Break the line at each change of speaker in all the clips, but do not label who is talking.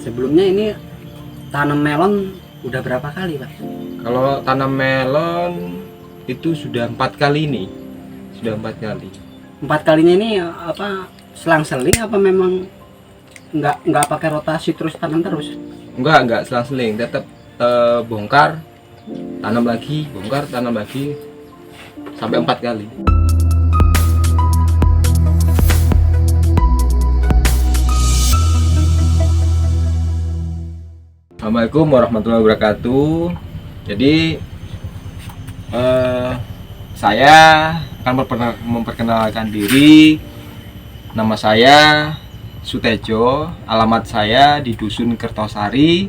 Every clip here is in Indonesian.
Sebelumnya ini tanam melon udah berapa kali, Pak?
Kalau tanam melon itu sudah 4 kali nih, sudah 4 kali.
4 kalinya ini apa selang-seling apa memang nggak pakai rotasi terus tanam terus?
Enggak selang-seling, tetap bongkar, tanam lagi, bongkar, tanam lagi sampai 4 kali. Assalamualaikum warahmatullahi wabarakatuh. Jadi saya akan memperkenalkan diri. Nama saya Sutejo, alamat saya di Dusun Kertosari,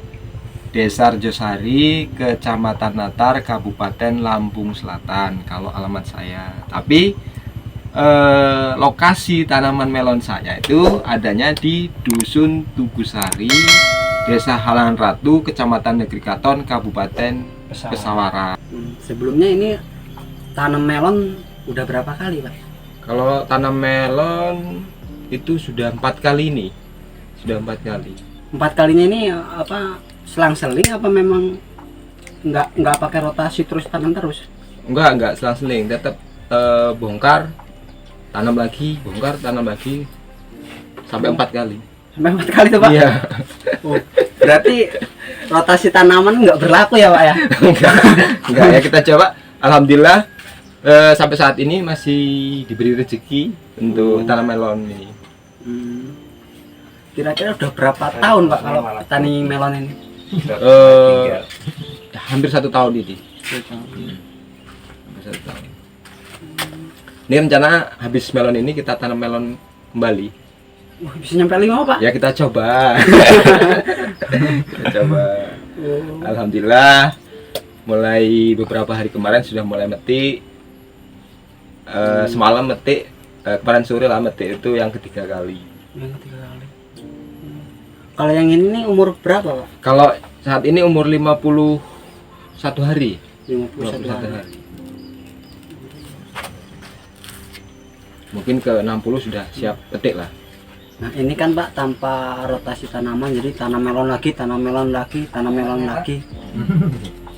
Desa Rejosari, Kecamatan Natar, Kabupaten Lampung Selatan. Kalau alamat saya, tapi lokasi tanaman melon saya itu adanya di Dusun Tugusari, Desa Halangan Ratu, Kecamatan Negeri Katon, Kabupaten Pesawaran.
Sebelumnya ini tanam melon udah berapa kali, Pak?
Kalau tanam melon itu sudah 4 kali nih, sudah 4 kali.
4 kalinya ini apa selang-seling apa memang nggak pakai rotasi terus tanam terus?
Enggak selang-seling, tetap bongkar, tanam lagi, bongkar, tanam lagi sampai 4 kali.
Sampai 4 kali tuh, Pak?
Iya.
Oh, berarti rotasi tanaman nggak berlaku ya, Pak ya?
Enggak ya, kita coba. Alhamdulillah sampai saat ini masih diberi rezeki untuk tanam melon ini.
Kira-kira udah berapa tahun, Pak, kalau petani melon ini?
Hampir 1 tahun ini. Hampir 1 tahun. Ini rencana habis melon ini kita tanam melon kembali.
Wah, bisa nyampe 5, Pak?
Ya kita coba. Kita coba. Alhamdulillah mulai beberapa hari kemarin sudah mulai metik. Semalam metik, kemarin sore lah metik, itu yang ketiga kali.
Yang ketiga kali. Kalau yang ini nih umur berapa, Pak?
Kalau saat ini umur 51 hari.
51 hari.
hari. Mungkin ke 60 sudah siap petik lah.
Nah, ini kan, Pak, tanpa rotasi tanaman, jadi tanam melon lagi, tanam melon lagi, tanam melon lagi.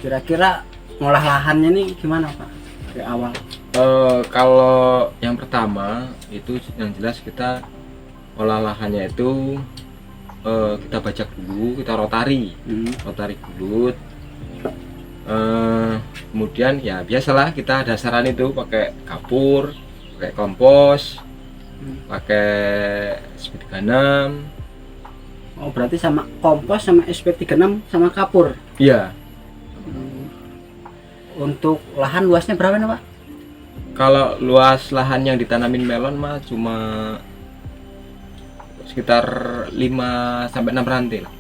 Kira-kira ngolah lahannya nih gimana, Pak? Dari awal.
Kalau yang pertama itu yang jelas kita olah lahannya itu kita bajak dulu, kita rotari dulu. Kemudian ya biasalah kita dasaran itu pakai kapur, pakai kompos, pakai SP36.
Oh, berarti sama kompos, sama SP36, sama kapur.
Iya.
Untuk lahan luasnya berapa nih, Pak?
Kalau luas lahan yang ditanamin melon mah cuma sekitar 5 sampai 6 rantai lah.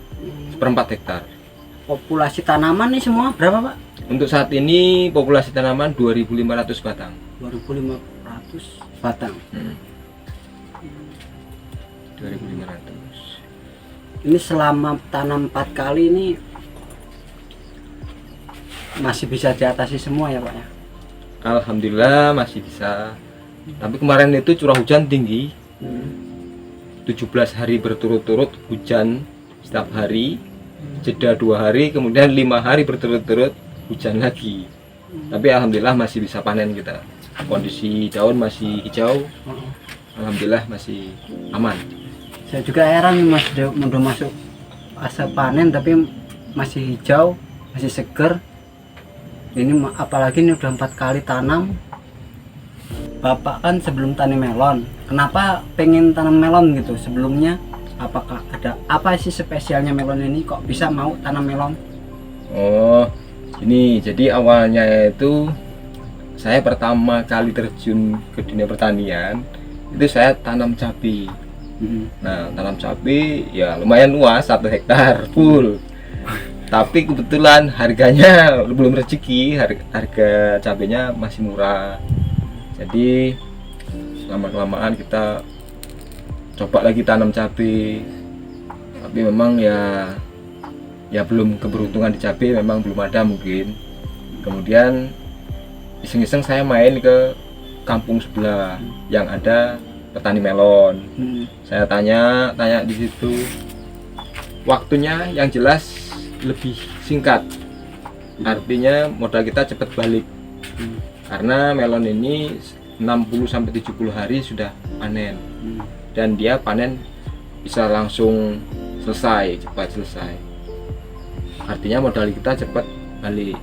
1/4 hektar.
Populasi tanaman nih semua berapa, Pak?
Untuk saat ini populasi tanaman 2.500 batang.
2.500 batang.
2.500.
Ini selama tanam 4 kali ini masih bisa diatasi semua ya, Pak ya?
Alhamdulillah masih bisa. Tapi kemarin itu curah hujan tinggi. 17 hari berturut-turut hujan setiap hari. Jeda 2 hari, kemudian 5 hari berturut-turut hujan lagi. Tapi alhamdulillah masih bisa panen kita. Kondisi daun masih hijau. Alhamdulillah masih aman.
Saya juga heran nih, Mas, udah masuk fase panen tapi masih hijau, masih seger. Ini apalagi ini udah 4 kali tanam. Bapak kan sebelum tanam melon, kenapa pengen tanam melon gitu sebelumnya? Apakah ada apa sih spesialnya melon ini kok bisa mau tanam melon?
Oh, ini jadi awalnya itu saya pertama kali terjun ke dunia pertanian itu saya tanam cabai. Nah, tanam cabai ya lumayan luas, 1 hektar full. Tapi kebetulan harganya belum rezeki, harga cabenya masih murah. Jadi lama-kelamaan kita coba lagi tanam cabai. Tapi memang ya belum keberuntungan di cabai, memang belum ada mungkin. Kemudian iseng-iseng saya main ke kampung sebelah yang ada petani melon. Saya tanya di situ, waktunya yang jelas lebih singkat, artinya modal kita cepat balik. Karena melon ini 60-70 hari sudah panen, dan dia panen bisa langsung selesai, cepat selesai, artinya modal kita cepat balik.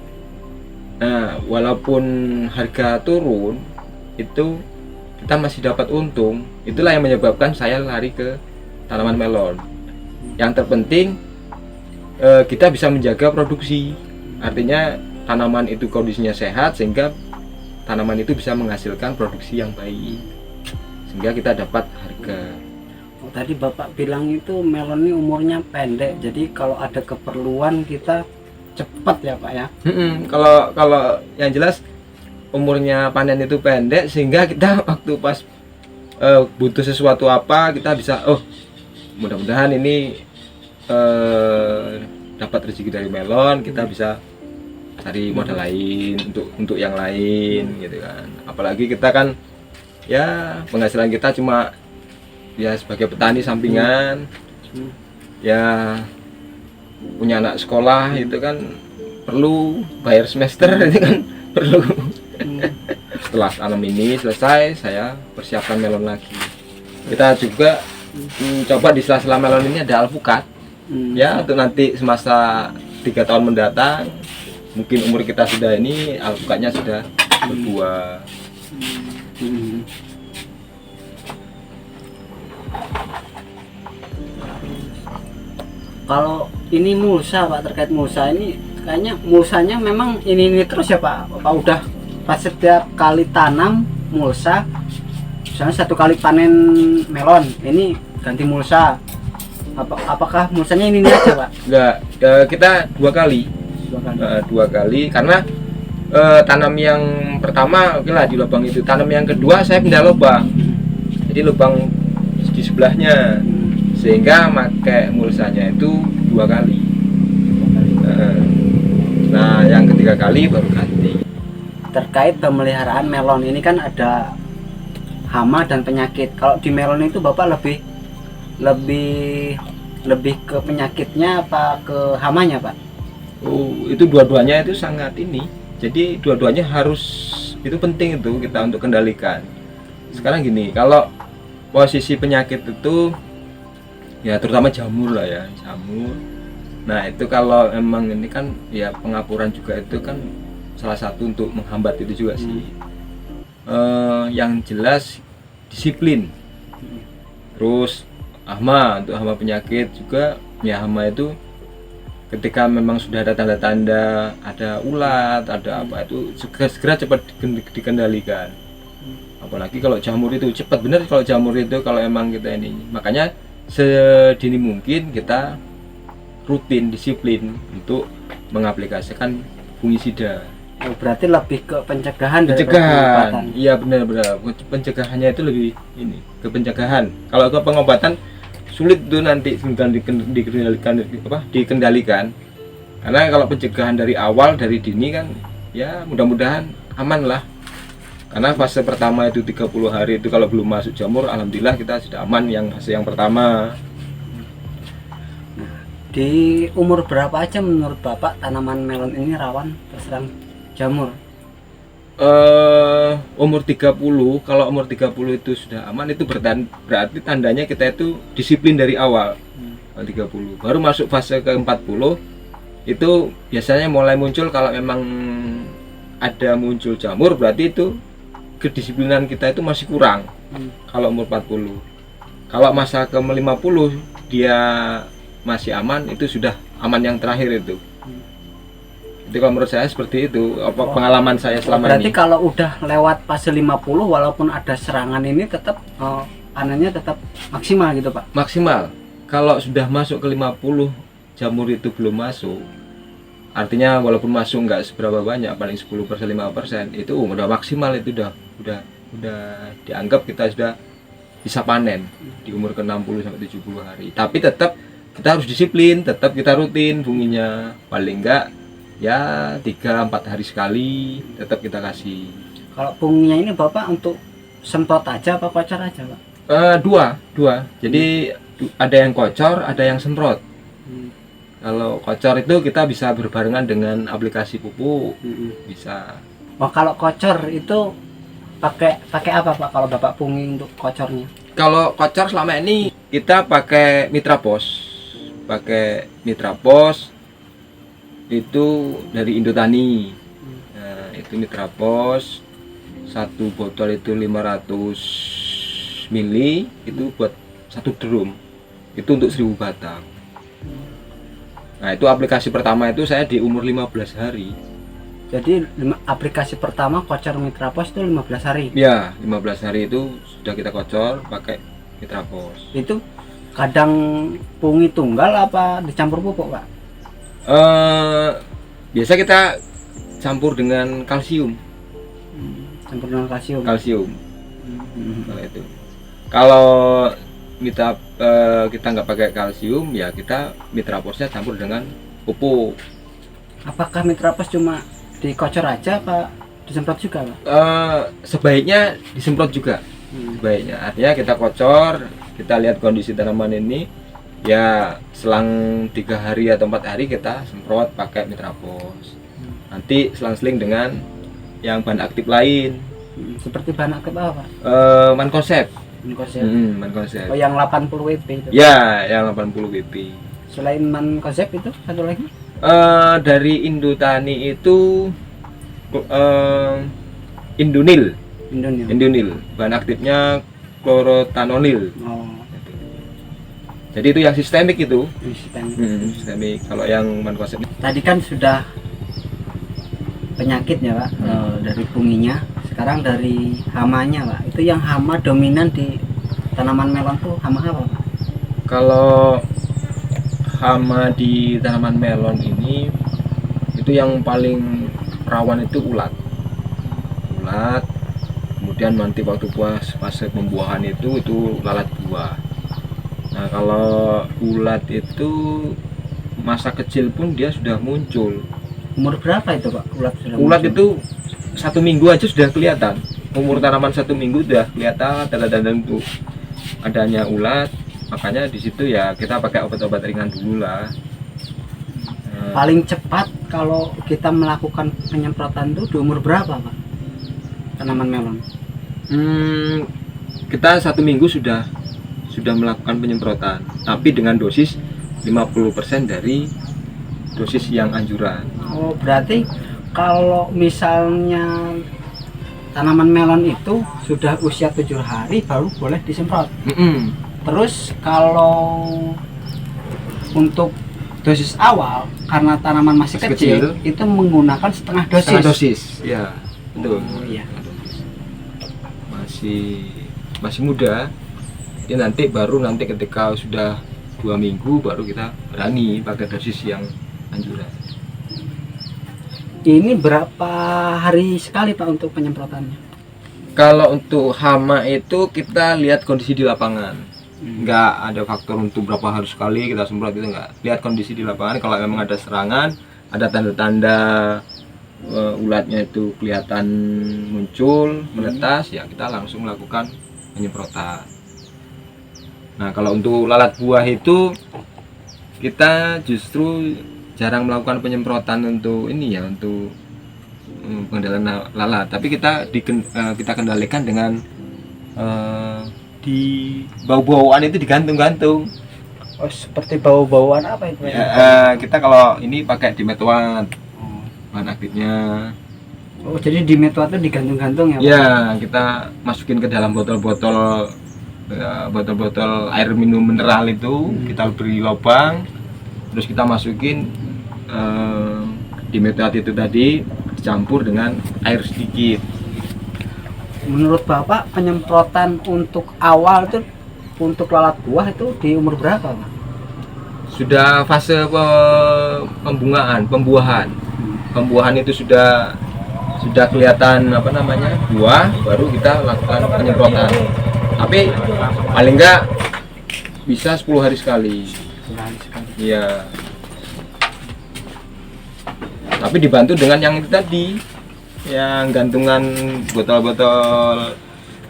Nah, walaupun harga turun itu kita masih dapat untung. Itulah yang menyebabkan saya lari ke tanaman melon. Yang terpenting kita bisa menjaga produksi, artinya tanaman itu kondisinya sehat sehingga tanaman itu bisa menghasilkan produksi yang baik, sehingga kita dapat harga.
Tadi Bapak bilang itu melon ini umurnya pendek, jadi kalau ada keperluan kita cepat ya Pak ya.
Kalau yang jelas umurnya panen itu pendek, sehingga kita waktu pas butuh sesuatu apa kita bisa, oh mudah-mudahan ini dapat rezeki dari melon, kita bisa cari modal lain untuk yang lain gitu kan. Apalagi kita kan ya penghasilan kita cuma ya sebagai petani sampingan, ya punya anak sekolah itu kan perlu bayar semester itu kan perlu. Setelah tanam ini selesai, saya persiapkan melon lagi. Kita juga coba di sela-sela melon ini ada alpukat, ya untuk nanti semasa 3 tahun mendatang, mungkin umur kita sudah ini, alpukatnya sudah berbuah.
Kalau ini mulsa Pak, terkait mulsa ini kayaknya mulsanya memang ini terus ya Pak. Apa udah pas setiap kali tanam mulsa, misalnya 1 kali panen melon ini ganti mulsa, apakah mulsanya ini aja Pak?
Enggak, kita 2 kali. 2 kali karena tanam yang pertama oke lah di lubang itu, tanam yang kedua saya pindah lubang, jadi lubang di sebelahnya, sehingga pakai mulsanya itu 2 kali. Nah yang ketiga kali baru ganti.
Terkait pemeliharaan melon ini kan ada hama dan penyakit. Kalau di melon itu Bapak lebih ke penyakitnya apa ke hamanya Pak?
Oh, itu dua-duanya itu sangat ini. Jadi dua-duanya harus, itu penting itu kita untuk kendalikan. Sekarang gini, kalau posisi penyakit itu ya terutama jamur lah ya, jamur. Nah itu kalau emang ini kan ya pengapuran juga itu kan salah satu untuk menghambat itu juga sih. Yang jelas disiplin. Terus hama, untuk hama penyakit juga ya, hama itu ketika memang sudah ada tanda-tanda ada ulat, ada apa itu segera cepat dikendalikan. Apalagi kalau jamur itu cepat bener, kalau jamur itu kalau emang kita ini, makanya sedini mungkin kita rutin disiplin untuk mengaplikasikan fungisida.
Oh, berarti lebih ke pencegahan.
Pencegahan, iya benar-benar pencegahannya itu lebih ini ke pencegahan. Kalau ke pengobatan sulit tuh nanti dikendalikan. Karena kalau pencegahan dari awal, dari dini kan ya mudah-mudahan aman lah. Karena fase pertama itu 30 hari itu kalau belum masuk jamur, alhamdulillah kita sudah aman yang fase yang pertama.
Di umur berapa aja menurut Bapak tanaman melon ini rawan terserang jamur?
Umur 30, kalau umur 30 itu sudah aman, itu berarti tandanya kita itu disiplin dari awal. 30 baru masuk fase ke 40 itu biasanya mulai muncul, kalau memang ada muncul jamur berarti itu kedisiplinan kita itu masih kurang. Kalau umur 40, kalau masa ke 50 dia masih aman, itu sudah aman yang terakhir itu. Itu kalau menurut saya seperti itu, apa pengalaman saya selama
berarti
ini.
Kalau udah lewat fase 50 walaupun ada serangan ini tetap panennya tetap maksimal gitu Pak?
Maksimal. Kalau sudah masuk ke 50 jamur itu belum masuk, artinya walaupun masuk nggak seberapa banyak, paling 10%, 5%, itu udah maksimal, itu udah dianggap kita sudah bisa panen di umur ke 60 sampai 70 hari. Tapi tetap kita harus disiplin, tetap kita rutin funginya, paling enggak ya 3-4 hari sekali tetap kita kasih.
Kalau funginya ini Bapak untuk semprot aja apa kocor aja Pak?
Dua. Jadi ada yang kocor, ada yang semprot. Kalau kocor itu kita bisa berbarengan dengan aplikasi pupuk, bisa.
Oh, kalau kocor itu pakai apa Pak kalau Bapak pungi untuk kocornya?
Kalau kocor selama ini kita pakai Mitra Pos. Pakai Mitra Pos itu dari Indotani. Nah, itu Mitra Pos. Satu botol itu 500 mili, itu buat satu drum. Itu untuk 1000 batang. Nah, itu aplikasi pertama itu saya di umur 15 hari.
Jadi aplikasi pertama kocor Mitra Pos itu 15 hari.
Ya, 15 hari itu sudah kita kocor pakai Mitra Pos.
Itu kadang pungi tunggal apa dicampur pupuk, Pak?
Biasa kita campur dengan kalsium.
Campur dengan kalsium.
Kalau itu. Kalau kita nggak pakai kalsium, ya kita Mitra Posnya campur dengan pupuk.
Apakah Mitra Pos cuma dikocor aja apa disemprot juga, Pak?
Sebaiknya disemprot juga. Sebaiknya, artinya kita kocor, kita lihat kondisi tanaman ini, ya selang 3 hari atau 4 hari kita semprot pakai Mitra Pos. Nanti selang-seling dengan yang bahan aktif lain.
Seperti bahan aktif apa, Pak?
Mancozeb.
Mancozeb. Oh, yang 80 WP itu.
Ya, yang 80 WP.
Selain Mancozeb itu satu lagi?
Dari Indotani itu Indonil. Bahan aktifnya chlorothalonil.
Oh.
Jadi itu yang sistemik itu.
Sistemik.
Kalau yang Mancozeb
Tadi kan sudah penyakitnya, Pak, dari punginya. Sekarang dari hamanya, Pak. Itu yang hama dominan di tanaman melon tuh hama apa, Pak?
Kalau hama di tanaman melon ini itu yang paling rawan itu ulat. Kemudian nanti waktu fase pembuahan itu lalat buah. Nah, kalau ulat itu masa kecil pun dia sudah muncul.
Umur berapa itu, Pak?
Ulat itu 1 minggu aja sudah kelihatan. Umur tanaman 1 minggu sudah kelihatan tanda-tanda itu adanya ulat. Makanya di situ ya kita pakai obat-obat ringan dulu lah.
Paling cepat kalau kita melakukan penyemprotan itu di umur berapa, Pak? Tanaman melon.
Kita 1 minggu sudah melakukan penyemprotan, tapi dengan dosis 50% dari dosis yang anjuran.
Oh, berarti kalau misalnya tanaman melon itu sudah usia 7 hari baru boleh disemprot. Terus kalau untuk dosis awal karena tanaman masih kecil itu menggunakan setengah dosis.
Ya, betul.
Oh, iya.
Masih muda. Jadi nanti ketika sudah 2 minggu baru kita berani pakai dosis yang anjuran.
Ini berapa hari sekali, Pak, untuk penyemprotannya?
Kalau untuk hama itu kita lihat kondisi di lapangan. Nggak ada faktor untuk berapa hari sekali kita semprot, itu nggak. Lihat kondisi di lapangan. Kalau memang ada serangan, ada tanda-tanda ulatnya itu kelihatan muncul, menetas, ya kita langsung melakukan penyemprotan. Nah, kalau untuk lalat buah itu kita justru jarang melakukan penyemprotan untuk ini ya, untuk pengendalian lalat. Tapi kita kendalikan dengan di bau-bauan itu digantung-gantung.
Oh, seperti bau-bauan apa itu?
Ya, kita kalau ini pakai dimethoat, bahan aktifnya.
Oh, jadi dimethoat itu digantung-gantung ya, Pak?
Ya, kita masukin ke dalam botol-botol air minum mineral itu, kita beri lubang, terus kita masukin dimethoat itu tadi, dicampur dengan air sedikit.
Menurut Bapak penyemprotan untuk awal itu untuk lalat buah itu di umur berapa, Pak?
Sudah fase pembuahan itu sudah kelihatan buah, baru kita lakukan penyemprotan. Tapi paling enggak bisa 10 hari sekali. Iya. Tapi dibantu dengan yang itu tadi, yang gantungan botol-botol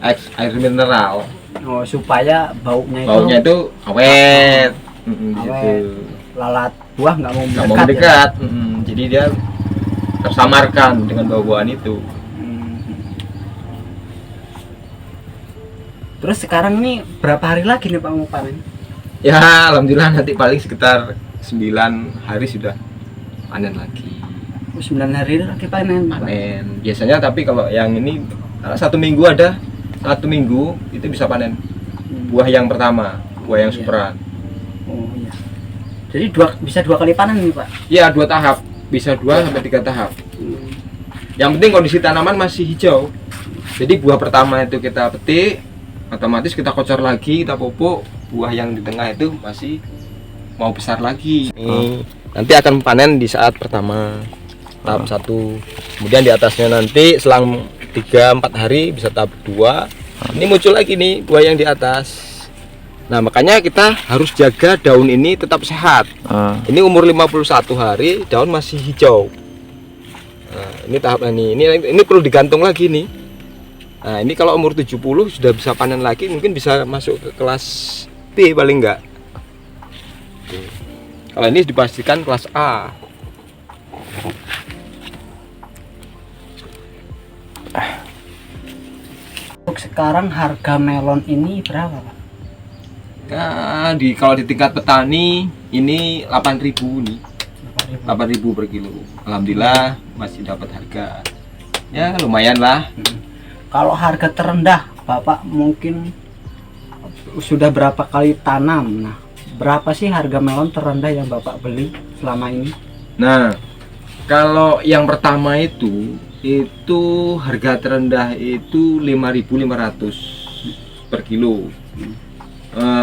air mineral.
Oh, supaya baunya
itu awet. Gitu.
lalat buah nggak mau
nggak mau
mendekat.
mendekat. Jadi dia tersamarkan dengan bau-bauan itu.
Terus sekarang nih berapa hari lagi nih Pak mau panen?
Ya alhamdulillah nanti paling sekitar 9 hari sudah panen lagi.
9 hari lagi panen. Pak.
Panen biasanya, tapi kalau yang ini 1 minggu ada, 1 minggu itu bisa panen buah yang pertama, buah yang
Iya.
superan.
Oh iya. Jadi bisa 2 kali panen nih Pak.
Ya 2 tahap, bisa 2 sampai 3 tahap. Yang penting kondisi tanaman masih hijau. Jadi buah pertama itu kita petik, otomatis kita kocor lagi, kita pupuk. Buah yang di tengah itu masih mau besar lagi. Nanti akan panen di saat pertama, tahap 1. Kemudian di atasnya nanti selang 3-4 hari bisa tahap 2. Ini muncul lagi nih buah yang di atas. Nah makanya kita harus jaga daun ini tetap sehat. Ini umur 51 hari, daun masih hijau. Nah, ini tahap ini perlu digantung lagi nih. Nah ini kalau umur 70 sudah bisa panen lagi, mungkin bisa masuk ke kelas B paling enggak. Kalau ini dipastikan kelas A.
Untuk sekarang harga melon ini berapa Pak?
Nah, kalau di tingkat petani ini 8.000 nih. 8.000 per kilo. Alhamdulillah masih dapat harga. Ya lumayan lah.
Kalau harga terendah Bapak mungkin sudah berapa kali tanam. Nah, berapa sih harga melon terendah yang Bapak beli selama ini?
Nah, kalau yang pertama itu harga terendah itu 5.500 per kilo.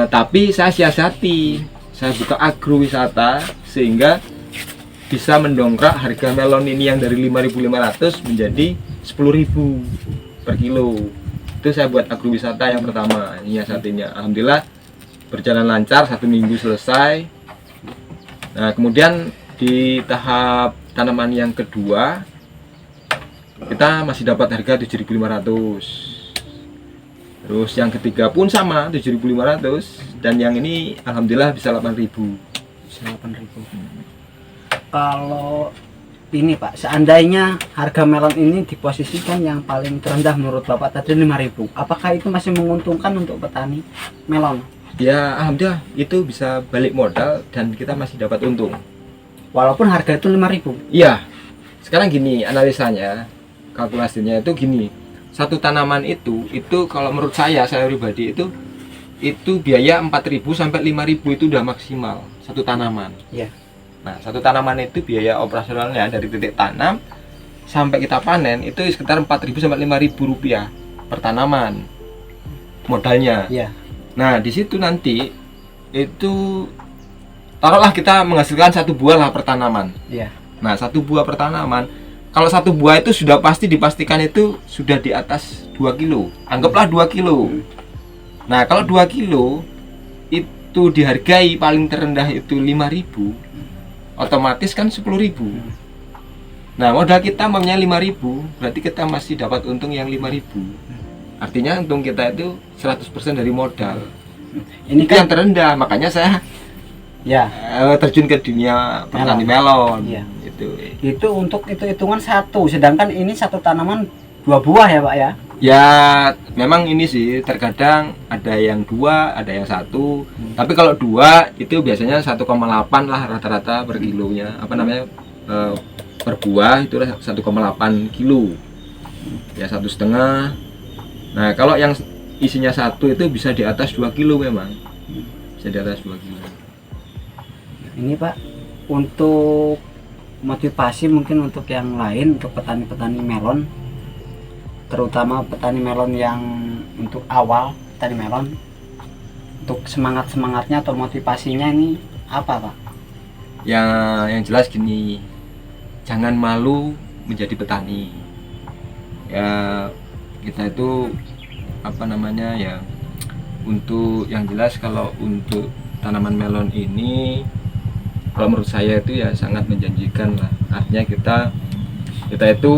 Tapi saya siasati, saya buka agrowisata sehingga bisa mendongkrak harga melon ini yang dari 5.500 menjadi 10.000 per kilo. Itu saya buat agrowisata yang pertama, nyiasatinya. Alhamdulillah berjalan lancar, 1 minggu selesai. Nah kemudian di tahap tanaman yang kedua kita masih dapat harga 7.500. Terus yang ketiga pun sama 7.500, dan yang ini alhamdulillah bisa 8.000.
Bisa 8.000. Kalau ini Pak, seandainya harga melon ini diposisikan yang paling terendah menurut Bapak tadi 5.000, apakah itu masih menguntungkan untuk petani melon?
Ya alhamdulillah itu bisa balik modal dan kita masih dapat untung.
Walaupun harga itu 5.000.
Iya. Sekarang gini analisanya, kalkulasinya itu gini. Satu tanaman itu kalau menurut saya pribadi itu biaya 4.000 sampai 5.000 itu udah maksimal satu tanaman.
Iya.
Nah, satu tanaman itu biaya operasionalnya dari titik tanam sampai kita panen itu sekitar 4.000 sampai 5.000 rupiah per tanaman modalnya.
Iya.
Nah, di situ nanti itu taruhlah kita menghasilkan 1 buah lah per tanaman.
Iya.
Nah, 1 buah per tanaman, kalau 1 buah itu sudah dipastikan itu sudah di atas 2 kilo. Anggaplah 2 kilo. Nah, kalau 2 kilo itu dihargai paling terendah itu 5.000, otomatis kan 10.000. Nah, modal kita memangnya 5.000, berarti kita masih dapat untung yang 5.000. Artinya untung kita itu 100% dari modal.
Ini
Itu
kan
yang terendah, makanya saya
ya,
terjun ke dunia petani melon.
Iya.
Itu
untuk hitungan 1, sedangkan ini satu tanaman 2 buah ya Pak ya.
ya memang ini sih terkadang ada yang 2, ada yang 1. Tapi kalau 2 itu biasanya 1,8 lah rata-rata per kilonya. Per buah itu 1,8 kilo. Ya 1,5. Nah, kalau yang isinya 1 itu bisa di atas 2 kilo memang. Bisa di atas 2 kilo.
Ini Pak, untuk motivasi mungkin untuk yang lain, untuk petani-petani melon, terutama petani melon yang untuk awal petani melon, untuk semangatnya atau motivasinya ini apa Pak?
Yang jelas gini, jangan malu menjadi petani. Ya kita itu ya, untuk yang jelas kalau untuk tanaman melon ini, kalau menurut saya itu ya sangat menjanjikan lah. Artinya kita itu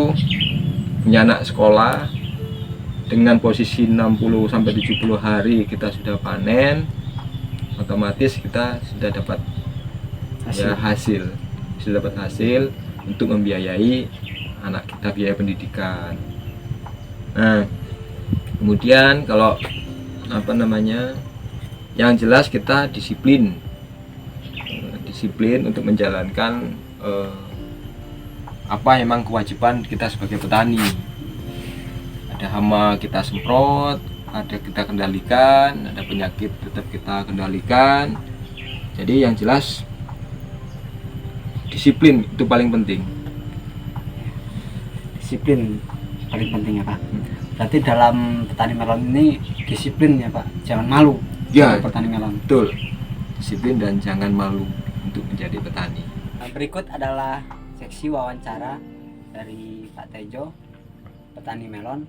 punya anak sekolah, dengan posisi 60 sampai 70 hari kita sudah panen, otomatis kita sudah dapat ya hasil sudah dapat hasil untuk membiayai anak kita, biaya pendidikan. Nah, kemudian kalau apa namanya, yang jelas kita disiplin untuk menjalankan apa emang kewajiban kita sebagai petani. Ada hama kita semprot, ada kita kendalikan, ada penyakit tetap kita kendalikan. Jadi yang jelas disiplin itu paling penting.
Disiplin paling penting ya Pak. Berarti dalam petani melon ini disiplin ya Pak, jangan malu
Ya,
untuk petani melon.
betul. Disiplin dan jangan malu untuk menjadi petani.
Nah, berikut adalah seksi wawancara dari Pak Tejo, petani melon.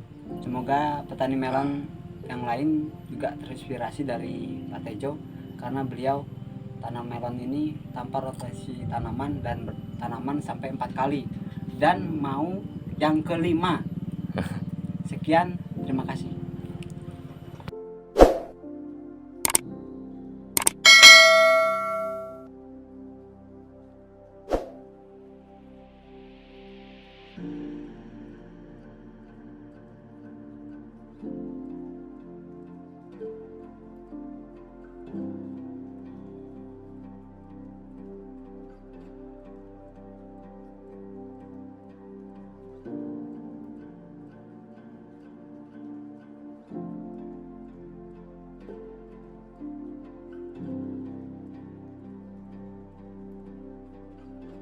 Semoga petani melon yang lain juga terinspirasi dari Pak Tejo, karena beliau tanam melon ini tanpa rotasi tanaman dan tanaman sampai 4 kali dan mau yang kelima. Sekian, terima kasih.